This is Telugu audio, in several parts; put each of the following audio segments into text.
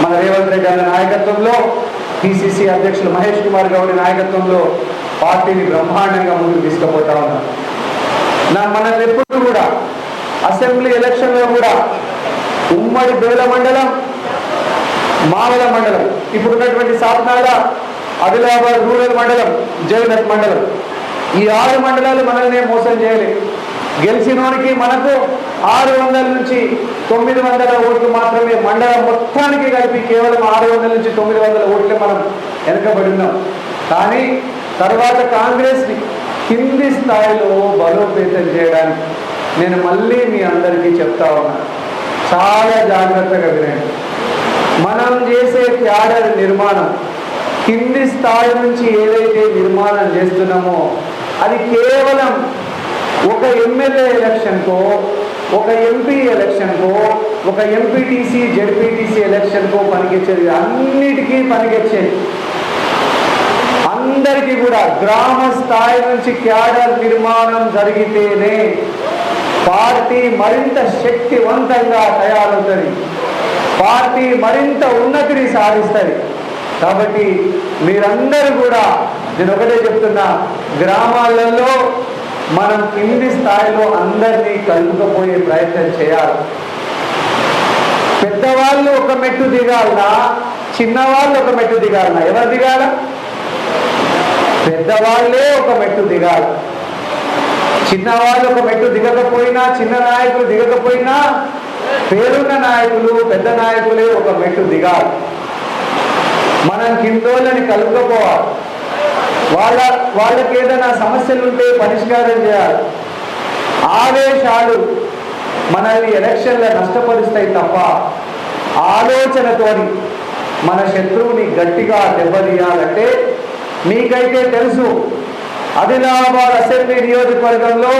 మన రేవంత్ రెడ్డి గారి నాయకత్వంలో, పిసిసి అధ్యక్షులు మహేష్ కుమార్ గౌడ్ నాయకత్వంలో పార్టీని బ్రహ్మాండంగా ముందుకు తీసుకుపోతా ఉన్నారు. మనల్ని ఎప్పుడు కూడా అసెంబ్లీ ఎలక్షన్లో కూడా ఉమ్మడి బేల మండలం, మావల మండలం, ఇప్పుడున్నటువంటి సాత్నాల, ఆదిలాబాద్ రూరల్ మండలం, జగనత్ మండలం, ఈ 6 మండలాలు మనల్ని మోసం చేయలేదు. గెలిచినోనికి మనకు 600 నుంచి 900 ఓట్లు మాత్రమే, మండలం మొత్తానికి కలిపి కేవలం 600 నుంచి 900 ఓట్లే మనం వెనకబడి ఉన్నాం. కానీ తర్వాత కాంగ్రెస్ని కింది స్థాయిలో బలోపేతం చేయడానికి నేను మళ్ళీ మీ అందరికీ చెప్తా ఉన్నాను, చాలా జాగ్రత్తగా వినండి. మనం చేసే క్యాడర్ నిర్మాణం, కింది స్థాయి నుంచి ఏదైతే నిర్మాణం చేస్తున్నామో అది కేవలం ఒక ఎమ్మెల్యే ఎలక్షన్కో, ఒక ఎంపీ ఎలక్షన్కో, ఒక ఎంపీటీసీ జెడ్పీటీసీ ఎలక్షన్కో పనికొచ్చేది, అన్నిటికీ పనికొచ్చేది. అందరికీ కూడా గ్రామ స్థాయి నుంచి క్యాడర్ నిర్మాణం జరిగితేనే పార్టీ మరింత శక్తివంతంగా తయారవుతుంది, పార్టీ మరింత ఉన్నతిని సాధిస్తుంది. కాబట్టి మీరందరూ కూడా, నేను ఒకటే చెప్తున్నా, గ్రామాలలో మనం కింది స్థాయిలో అందరినీ కలుపుకపోయే ప్రయత్నం చేయాలి. పెద్దవాళ్ళు ఒక మెట్టు దిగాలనా, చిన్నవాళ్ళు ఒక మెట్టు దిగాలనా? ఎవరు దిగాల? పెద్దవాళ్ళే ఒక మెట్టు దిగాలి. చిన్నవాళ్ళు ఒక మెట్టు దిగకపోయినా, చిన్న నాయకులు దిగకపోయినా, పేరున్న నాయకులు, పెద్ద నాయకులే ఒక మెట్టు దిగాలి. మనం కిందోళ్ళని కలుపుకపోవాలి. వాళ్ళకి ఏదైనా సమస్యలు ఉంటే పరిష్కారం చేయాలి. ఆవేశాలు మనల్ని ఎలక్షన్లో నష్టపరుస్తాయి తప్ప ఆలోచనతోని మన శత్రువుని గట్టిగా దెబ్బతీయాలంటే, మీకైతే తెలుసు, ఆదిలాబాద్ అసెంబ్లీ నియోజకవర్గంలో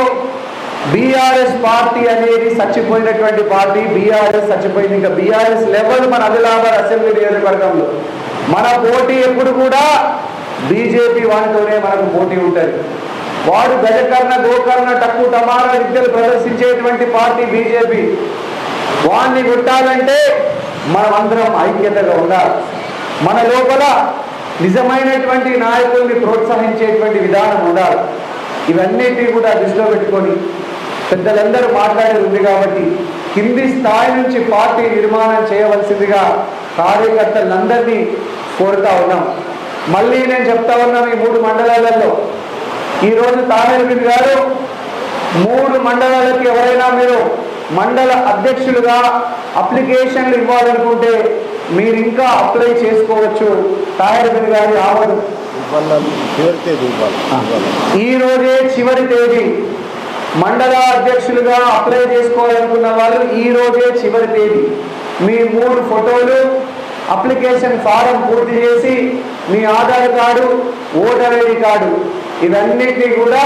బీఆర్ఎస్ పార్టీ అనేది చచ్చిపోయినటువంటి పార్టీ. బీఆర్ఎస్ చచ్చిపోయింది. ఇంకా బీఆర్ఎస్ లెవెల్ మన ఆదిలాబాద్ అసెంబ్లీ నియోజకవర్గంలో మన పోటీ ఎప్పుడు కూడా బీజేపీ వాడితోనే మనకు పోటీ ఉంటుంది. వాడు గజకర్ణ, గోకర్ణ, టక్కు టమారా విద్యలు ప్రదర్శించేటువంటి పార్టీ బీజేపీ. వాడిని కొట్టాలంటే మనం అందరం ఐక్యతగా ఉండాలి. మన లోపల నిజమైనటువంటి నాయకుల్ని ప్రోత్సహించేటువంటి విధానం ఉండాలి. ఇవన్నిటినీ కూడా దృష్టిలో పెట్టుకొని పెద్దలందరూ మాట్లాడేది ఉంది కాబట్టి కింది స్థాయి నుంచి పార్టీ నిర్మాణం చేయవలసిందిగా కార్యకర్తలందరినీ కోరుతా ఉన్నాం. మళ్ళీ నేను చెప్తా ఉన్నాం, ఈ 3 మండలాలలో ఈరోజు తాహిర్ బిన్ గారు 3 మండలాలకి ఎవరైనా మీరు మండల అధ్యక్షులుగా అప్లికేషన్లు ఇవ్వాలనుకుంటే మీరు ఇంకా అప్లై చేసుకోవచ్చు. తాహిర్ బిన్ గారి ఆమోదం ఈ రోజే చివరి తేదీ. మండల అధ్యక్షులుగా అప్లై చేసుకోవాలనుకున్న వాళ్ళు ఈ రోజే చివరి తేదీ. మీ 3 ఫోటోలు, అప్లికేషన్ ఫారం పూర్తి చేసి, మీ Aadhaar card, voter ID card, ఇవన్నిటినీ కూడా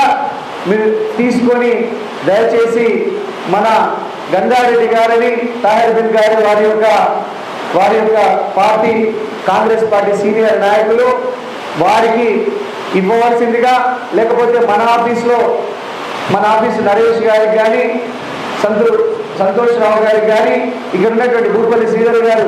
మీరు తీసుకొని దయచేసి మన గంగారెడ్డి గారిని, తాహిర్ బిన్ గారు, వారి యొక్క పార్టీ, కాంగ్రెస్ పార్టీ సీనియర్ నాయకులు, వారికి ఇవ్వవలసిందిగా, లేకపోతే మన ఆఫీసు నరేష్ గారికి కానీ, సంతోష్ రావు గారికి కానీ, ఇక్కడ ఉన్నటువంటి భూపల్లి శ్రీధర్ గారు